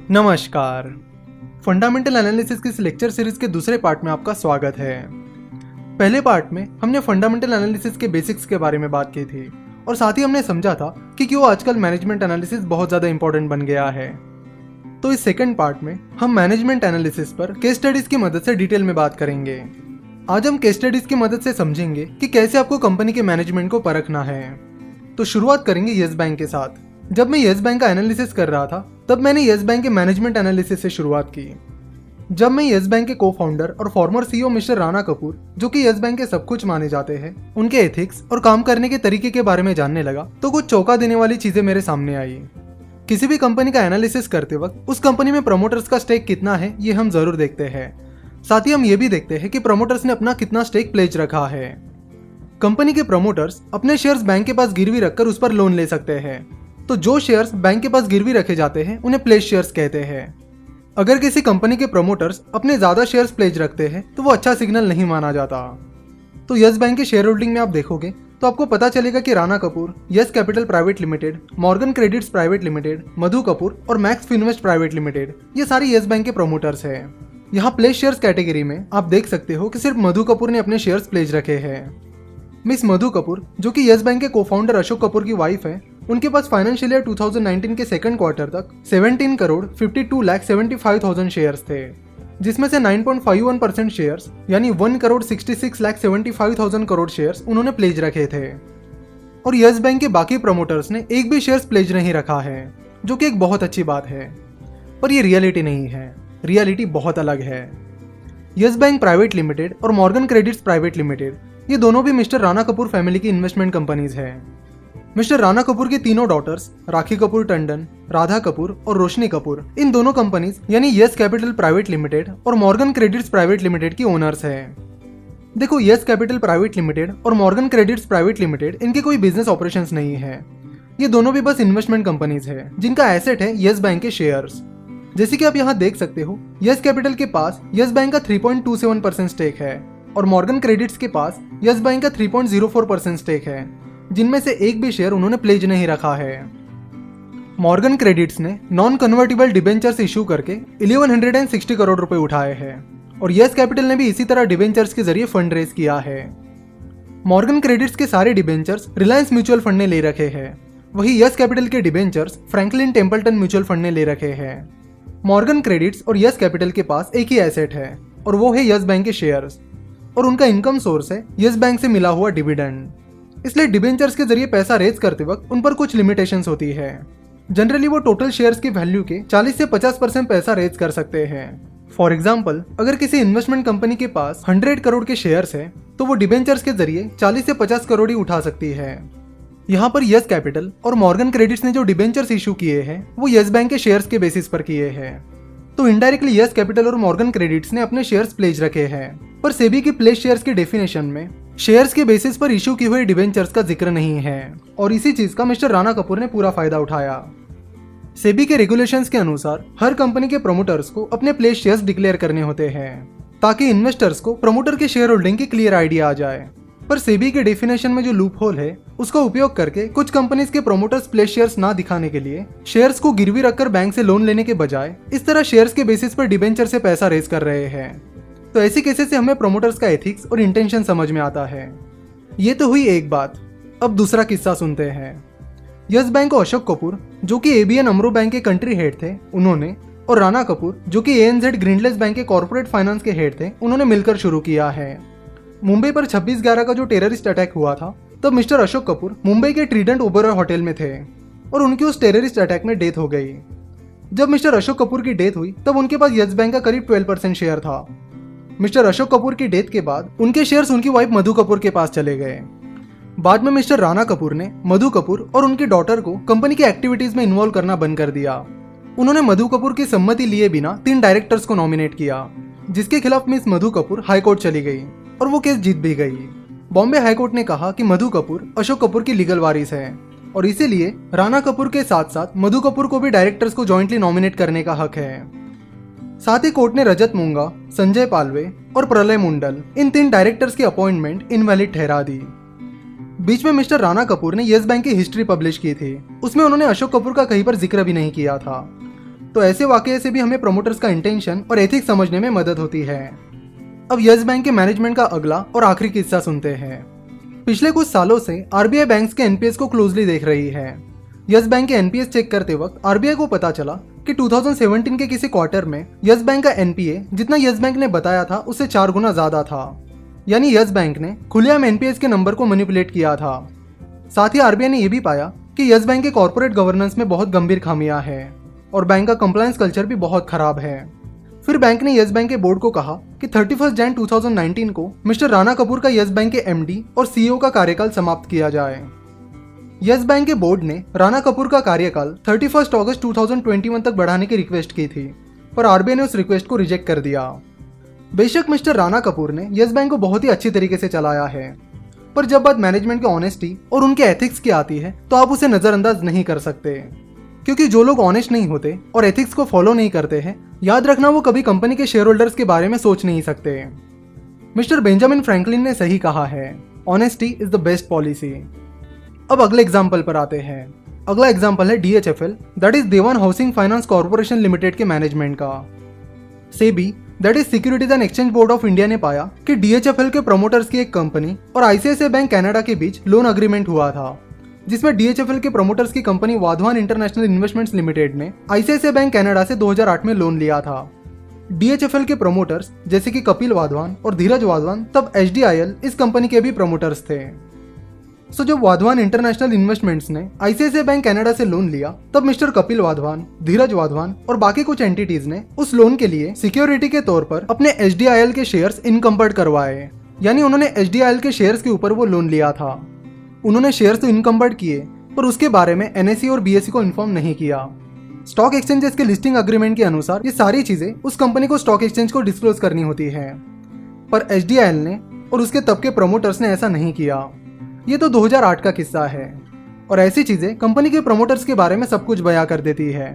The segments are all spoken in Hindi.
नमस्कार। फंडामेंटल एनालिसिस की इस लेक्चर सीरीज के दूसरे पार्ट में आपका स्वागत है। पहले पार्ट में हमने फंडामेंटल एनालिसिस के बेसिक्स के बारे में बात की थी और साथ ही हमने समझा था कि क्यों आजकल मैनेजमेंट एनालिसिस बहुत ज़्यादा इंपॉर्टेंट बन गया है। तो इस सेकंड पार्ट में हम मैनेजमेंट एनालिसिस पर केस स्टडीज की मदद से डिटेल में बात करेंगे। आज हम केस स्टडीज की मदद से समझेंगे कि कैसे आपको कंपनी के मैनेजमेंट को परखना है। तो शुरुआत करेंगे येस बैंक के साथ। जब मैं येस बैंक का एनालिसिस कर रहा था तब मैंने येस बैंक के मैनेजमेंट एनालिसिस से शुरुआत की। जब मैं येस बैंक के को फाउंडर और farmer CEO mister Rana Kapoor, जो कि येस बैंक के सब कुछ माने जाते हैं, उनके एथिक्स और काम करने के तरीके के बारे में जानने लगा तो कुछ चौंका देने वाली चीजें मेरे सामने आई। किसी भी कंपनी का एनालिसिस करते वक्त उस कंपनी में प्रमोटर्स का स्टेक कितना है ये हम जरूर देखते हैं। साथ ही हम ये भी देखते हैं कि प्रमोटर्स ने अपना कितना स्टेक प्लेज रखा है। कंपनी के प्रमोटर्स अपने शेयर्स बैंक के पास गिरवी रखकर उस पर लोन ले सकते हैं, तो जो शेयर्स बैंक के पास गिरवी रखे जाते हैं उन्हें प्लेज शेयर्स कहते हैं। अगर किसी कंपनी के प्रमोटर्स अपने ज्यादा शेयर्स प्लेज रखते हैं तो वो अच्छा सिग्नल नहीं माना जाता। तो येस बैंक के शेयर होल्डिंग में आप देखोगे तो आपको पता चलेगा कि Rana Kapoor, Yes Capital Private Limited, Morgan Credits Private Limited, Madhu Kapoor और मैक्स फिनवेस्ट प्राइवेट लिमिटेड ये सारे येस बैंक के प्रमोटर्स हैं। यहाँ प्लेज शेयर्स कैटेगरी में आप देख सकते हो कि सिर्फ मधु कपूर ने अपने शेयर्स प्लेज रखे हैं। मिस मधु कपूर, जो कि येस बैंक के को फाउंडर अशोक कपूर की वाइफ है, उनके पास फाइनेंशियल ईयर 2019 के सेकंड क्वार्टर तक 17,52,75,000 शेयर्स थे, जिसमें से 9.51% शेयर्स यानी 1,66,75,000 करोड़ शेयर्स उन्होंने प्लेज रखे थे। और येस बैंक के बाकी प्रमोटर्स ने एक भी शेयर्स प्लेज नहीं रखा है, जो कि एक बहुत अच्छी बात है। पर ये रियलिटी नहीं है, रियलिटी बहुत अलग है। येस बैंक प्राइवेट लिमिटेड और मॉर्गन क्रेडिट्स प्राइवेट लिमिटेड ये दोनों भी मिस्टर राणा कपूर फैमिली की इन्वेस्टमेंट कंपनीज हैं। मिस्टर राणा कपूर की तीनों डॉटर्स राखी कपूर टंडन, राधा कपूर और रोशनी कपूर इन दोनों कंपनीज यानी येस कैपिटल प्राइवेट लिमिटेड और मॉर्गन क्रेडिट्स प्राइवेट लिमिटेड की ओनर्स हैं। देखो, येस कैपिटल प्राइवेट लिमिटेड और मॉर्गन क्रेडिट्स प्राइवेट लिमिटेड इनके कोई बिजनेस ऑपरेशंस नहीं है। ये दोनों भी बस इन्वेस्टमेंट कंपनीज है जिनका एसेट है येस बैंक के शेयर्स। जैसे कि आप यहाँ देख सकते हो, येस कैपिटल के पास येस बैंक का 3.27% स्टेक है और मॉर्गन क्रेडिट्स के पास येस बैंक का 3.04% स्टेक है, जिनमें से एक भी शेयर उन्होंने प्लेज नहीं रखा है। मॉर्गन क्रेडिट्स ने नॉन कन्वर्टिबल डिबेंचर्स इशू करके 1160 करोड़ रुपए उठाए हैं और येस कैपिटल ने भी इसी तरह डिबेंचर्स के जरिए फंड रेज किया है। मॉर्गन क्रेडिट्स के सारे डिबेंचर्स रिलायंस म्यूचुअल फंड ने ले रखे हैं, वही येस कैपिटल के debentures Franklin Templeton mutual fund ने ले रखे हैं। मॉर्गन क्रेडिट्स और येस कैपिटल के पास एक ही एसेट है और वो है येस बैंक के शेयर्स, और उनका इनकम सोर्स है येस बैंक से मिला हुआ डिविडेंड। इसलिए डिबेंचर्स के जरिए पैसा रेज करते वक्त उन पर कुछ लिमिटेशंस होती है। जनरली वो टोटल शेयर्स की वैल्यू के 40 से 50% पैसा रेज कर सकते हैं। फॉर एग्जाम्पल, अगर किसी इन्वेस्टमेंट कंपनी के पास 100 करोड़ के शेयर्स है तो वो डिबेंचर्स के जरिए 40 से 50 करोड़ ही उठा सकती है। यहाँ पर येस कैपिटल और मॉर्गन क्रेडिट्स ने जो डिबेंचर्स इशू किए हैं वो येस बैंक के शेयर्स के बेसिस पर किए हैं, तो इनडायरेक्टली येस कैपिटल और मॉर्गन क्रेडिट्स ने अपने शेयर्स प्लेज रखे हैं। पर सेबी की प्लेज शेयर्स की डेफिनेशन में शेयर्स के बेसिस पर इशू किए हुए डिबेंचर्स का जिक्र नहीं है, और इसी चीज का मिस्टर राणा कपूर ने पूरा फायदा उठाया। सेबी के रेगुलेशंस के अनुसार हर कंपनी के प्रमोटर्स को अपने प्लेज शेयर्स डिक्लेयर करने होते हैं ताकि इन्वेस्टर्स को प्रमोटर के शेयर होल्डिंग की क्लियर आइडिया आ जाए। पर सेबी के डेफिनेशन में जो लूप होल है उसका उपयोग करके कुछ कंपनीज के प्रमोटर्स प्लेज शेयर्स ना दिखाने के लिए शेयर्स को गिरवी रखकर बैंक से लोन लेने के बजाय इस तरह शेयर्स के बेसिस पर डिबेंचर से पैसा रेज कर रहे हैं। तो ऐसे केसेस से हमें प्रमोटर्स का एथिक्स और इंटेंशन समझ में आता है। ये तो हुई एक बात। अब दूसरा किस्सा सुनते हैं। यस बैंक को अशोक कपूर, जो कि एबीएन अमरो बैंक के कंट्री हेड थे, उन्होंने, और राणा कपूर, जो कि एएनजेड ग्रीनलेस बैंक के कॉर्पोरेट फाइनेंस के हेड थे, उन्होंने मिलकर शुरू किया है। मुंबई पर 26/11 का जो टेररिस्ट अटैक हुआ था तब मिस्टर अशोक कपूर मुंबई के ट्रीडेंट ओबेरॉय होटल में थे और उनकी उस टेररिस्ट अटैक में डेथ हो गई। जब मिस्टर अशोक कपूर की डेथ हुई तब उनके पास यस बैंक का करीब 12% शेयर था। मिस्टर अशोक कपूर की डेथ के बाद उनके शेयर्स उनकी वाइफ मधु कपूर के पास चले गए। बाद में मिस्टर राणा कपूर ने मधु कपूर और उनकी डॉटर को कंपनी की एक्टिविटीज में इन्वॉल्व करना बंद कर दिया। उन्होंने मधु कपूर की सम्मति लिए बिना 3 डायरेक्टर्स को नॉमिनेट किया, जिसके खिलाफ मिस मधु कपूर हाईकोर्ट चली गई और वो केस जीत भी गई। बॉम्बे हाईकोर्ट ने कहा कि मधु कपूर अशोक कपूर की लीगल वारिस है और इसीलिए राणा कपूर के साथ साथ मधु कपूर को भी डायरेक्टर्स को जॉइंटली नॉमिनेट करने का हक है। साथ ही कोर्ट ने रजत मूंगा, संजय पालवे और प्रलय मुंडल इन 3 डायरेक्टर्स की अपॉइंटमेंट इनवैलिड ठहरा दी। बीच में मिस्टर राणा कपूर ने येस बैंक की हिस्ट्री पब्लिश की थी, उसमें उन्होंने अशोक कपूर का कहीं पर जिक्र भी नहीं किया था। तो ऐसे वाकये से भी हमें प्रमोटर्स का इंटेंशन और एथिक्स समझने में मदद होती है। अब यस बैंक के मैनेजमेंट का अगला और आखिरी किस्सा सुनते हैं। पिछले कुछ सालों से आरबीआई बैंक्स के एनपीएस को क्लोजली देख रही है। यस बैंक के एनपीएस चेक करते वक्त आरबीआई को पता चला कि 2017 के किसी क्वार्टर में यस बैंक का एनपीए जितना यस बैंक ने बताया था उससे 4 गुना ज्यादा था। यानी यस बैंक ने खुलेआम एनपीएस के नंबर को मैनिपुलेट किया था। साथ ही आरबीआई ने यह भी पाया कि यस बैंक के कॉर्पोरेट गवर्नेंस में बहुत गंभीर खामियां हैं और बैंक का कंप्लायंस कल्चर भी बहुत खराब है। फिर बैंक ने यस बैंक के बोर्ड को कहा कि 31 जनवरी 2019 को मिस्टर राणा कपूर का यस बैंक के एमडी और सीईओ का कार्यकाल समाप्त किया जाए। यस बैंक के बोर्ड ने राणा कपूर का कार्यकाल 31 अगस्त 2021 तक बढ़ाने की रिक्वेस्ट की थी, पर आरबीआई ने उस रिक्वेस्ट को रिजेक्ट कर दिया। बेशक मिस्टर राणा कपूर ने यस बैंक को बहुत ही अच्छी तरीके से चलाया है, पर जब बात मैनेजमेंट के ऑनेस्टी और उनके एथिक्स की आती है तो आप उसे नजरअंदाज नहीं कर सकते, क्योंकि जो लोग ऑनेस्ट नहीं होते और एथिक्स को फॉलो नहीं करते हैं, याद रखना वो कभी कंपनी के शेयर होल्डर्स के बारे में सोच नहीं सकते। मिस्टर बेंजामिन फ्रैंकलिन ने सही कहा है, honesty is the best policy. अब अगले एग्जाम्पल पर आते हैं। अगला एग्जाम्पल है डीएचएफएल, दैट इज देवान हाउसिंग फाइनेंस कॉर्पोरेशन लिमिटेड के मैनेजमेंट का। SEBI that is securities and exchange board of India ने पाया कि डीएचएफएल के प्रमोटर्स की एक कंपनी और आईसीआईसीआई बैंक कनाडा के बीच लोन अग्रीमेंट हुआ था, जिसमें डीएचएफएल के प्रमोटर्स की company Wadhawan International Investments Limited ने आईसीआईसीआई बैंक कनाडा से 2008 में लोन लिया था। डीएचएफएल के प्रमोटर्स जैसे कि कपिल वाधवान और धीरज वाधवान तब एचडीआईएल इस कंपनी के भी प्रमोटर्स थे। सो जब वाधवान इंटरनेशनल इन्वेस्टमेंट्स ने आईसीआईसीआई बैंक कनाडा से लोन लिया, तब मिस्टर कपिल वाधवान, धीरज वाधवान और बाकी कुछ एंटिटीज ने उस लोन के लिए सिक्योरिटी के तौर पर अपने एचडीआईएल के शेयर्स इनकम्बर्ड करवाए। यानी उन्होंने एचडीआईएल के शेयर्स के ऊपर वो लोन लिया था। उन्होंने शेयर्स तो इनकम्बर्ड किए, पर उसके बारे में एनएसई और बीएसई को इन्फॉर्म नहीं किया। स्टॉक एक्सचेंजेस के लिस्टिंग अग्रीमेंट के अनुसार ये सारी चीजें उस कंपनी को स्टॉक एक्सचेंज को डिस्क्लोज करनी होती है, पर एचडीआईएल ने और उसके तब के प्रमोटर्स ने ऐसा नहीं किया। ये तो 2008 का किस्सा है, और ऐसी चीजें कंपनी के प्रमोटर्स के बारे में सब कुछ बयां कर देती है।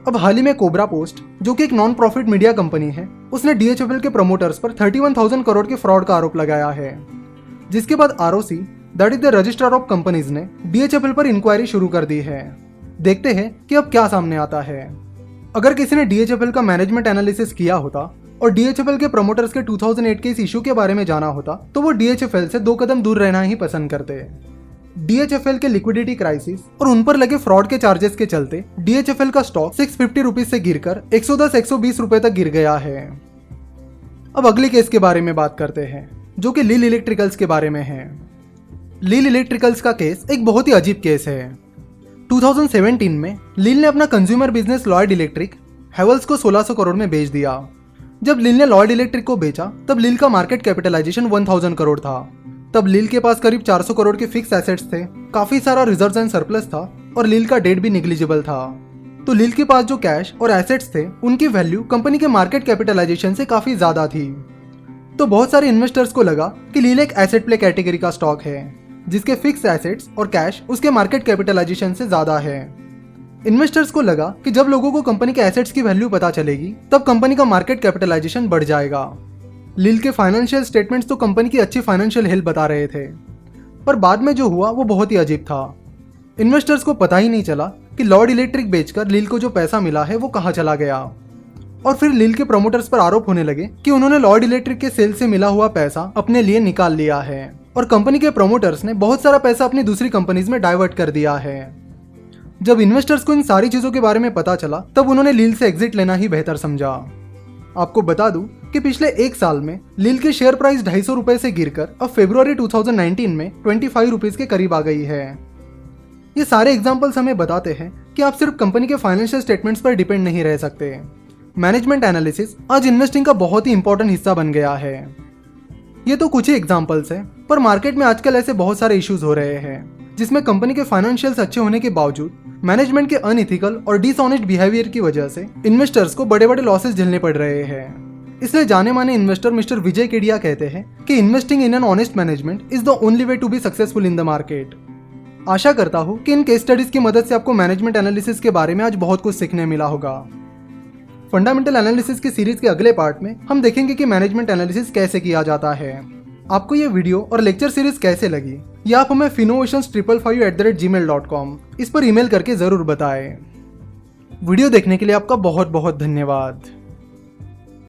अब हाल ही में कोबरा पोस्ट, जो कि एक नॉन प्रॉफिट मीडिया कंपनी है, उसने डीएचएफएल के प्रमोटर्स पर 31,000 करोड़ के फ्रॉड का आरोप लगाया है, जिसके बाद ROC that is the registrar of companies ने डीएचएफएल पर इंक्वायरी शुरू कर दी है। देखते हैं कि अब क्या सामने आता है। अगर किसी ने डीएचएफएल का मैनेजमेंट एनालिसिस किया होता और डीएचएफएल के प्रमोटर्स के 2008 के इस इशू के बारे में जाना होता, तो वो डीएचएफएल से 2 कदम दूर रहना ही पसंद करते। डीएचएफएल के लिक्विडिटी क्राइसिस और उन पर लगे फ्रॉड के चार्जेस के चलते डीएचएफएल का स्टॉक 650 रुपीज से गिरकर 110-120 रुपए तक गिर गया है। अब अगले केस के बारे में बात करते हैं, जो कि लील इलेक्ट्रिकल्स के बारे में है। लील इलेक्ट्रिकल्स का केस एक बहुत ही अजीब केस है। 2017 में लील ने अपना consumer business Lloyd electric Havells को 1600 करोड़ में बेच दिया। जब लील ने लॉयड इलेक्ट्रिक को बेचा, तब लील का मार्केट कैपिटलाइजेशन 1000 करोड़ था। तब लील के पास करीब 400 करोड़ के फिक्स एसेट्स थे, काफी सारा रिजर्व्स एंड सरप्लस था, और लील का डेट भी निग्लिजिबल था। तो लील के पास जो कैश और एसेट्स थे, उनकी वैल्यू कंपनी के मार्केट कैपिटलाइजेशन से काफी ज्यादा थी। तो बहुत सारे इन्वेस्टर्स को लगा कि लील एक एसेट प्ले कैटेगरी का स्टॉक है, जिसके फिक्स एसेट्स और कैश उसके मार्केट कैपिटलाइजेशन से ज्यादा है। इन्वेस्टर्स को लगा कि जब लोगों को कंपनी के एसेट्स की वैल्यू पता चलेगी, तब कंपनी का मार्केट कैपिटलाइजेशन बढ़ जाएगा। लील के फाइनेंशियल स्टेटमेंट्स तो कंपनी की अच्छी फाइनेंशियल हेल्थ बता रहे थे, पर बाद में जो हुआ वो बहुत ही अजीब था। इन्वेस्टर्स को पता ही नहीं चला कि लॉयड इलेक्ट्रिक बेचकर लील को जो पैसा मिला है वो कहाँ चला गया। और फिर लील के प्रमोटर्स पर आरोप होने लगे कि उन्होंने लॉयड इलेक्ट्रिक के सेल से मिला हुआ पैसा अपने लिए निकाल लिया है, और कंपनी के प्रमोटर्स ने बहुत सारा पैसा अपनी दूसरी कंपनीज में डाइवर्ट कर दिया है। जब इन्वेस्टर्स को इन सारी चीजों के बारे में पता चला, तब उन्होंने लील से एग्जिट लेना ही बेहतर समझा। आपको बता दूं कि पिछले 1 साल में लील की शेयर प्राइस 250 रुपए से गिरकर अब फरवरी 2019 में 25 रुपीज के करीब आ गई है। ये सारे एग्जाम्पल्स हमें बताते हैं कि आप सिर्फ कंपनी के फाइनेंशियल स्टेटमेंट्स पर डिपेंड नहीं रह सकते। मैनेजमेंट एनालिसिस आज इन्वेस्टिंग का बहुत ही इंपॉर्टेंट हिस्सा बन गया है। ये तो कुछ ही एग्जाम्पल्स हैं, पर मार्केट में आजकल ऐसे बहुत सारे इश्यूज हो रहे हैं, जिसमें कंपनी के फाइनेंशियल्स अच्छे होने के बावजूद मैनेजमेंट के अनइथिकल और डिसऑनेस्ट बिहेवियर की वजह से इन्वेस्टर्स को बड़े बड़े लॉसेस झेलने पड़ रहे हैं। इसलिए जाने माने इन्वेस्टर मिस्टर विजय केडिया कहते हैं कि investing in an honest management is the only way to be successful in the market. आशा करता हूँ कि इन केस स्टडीज की मदद से आपको मैनेजमेंट एनालिसिस के बारे में आज बहुत कुछ सीखने मिला होगा। फंडामेंटल एनालिसिस की सीरीज के अगले पार्ट में हम देखेंगे कि मैनेजमेंट एनालिसिस कैसे किया जाता है। आपको ये वीडियो और लेक्चर सीरीज कैसे लगी, या आप हमें finovations555@gmail.com इस पर ईमेल करके जरूर बताएं। वीडियो देखने के लिए आपका बहुत बहुत धन्यवाद।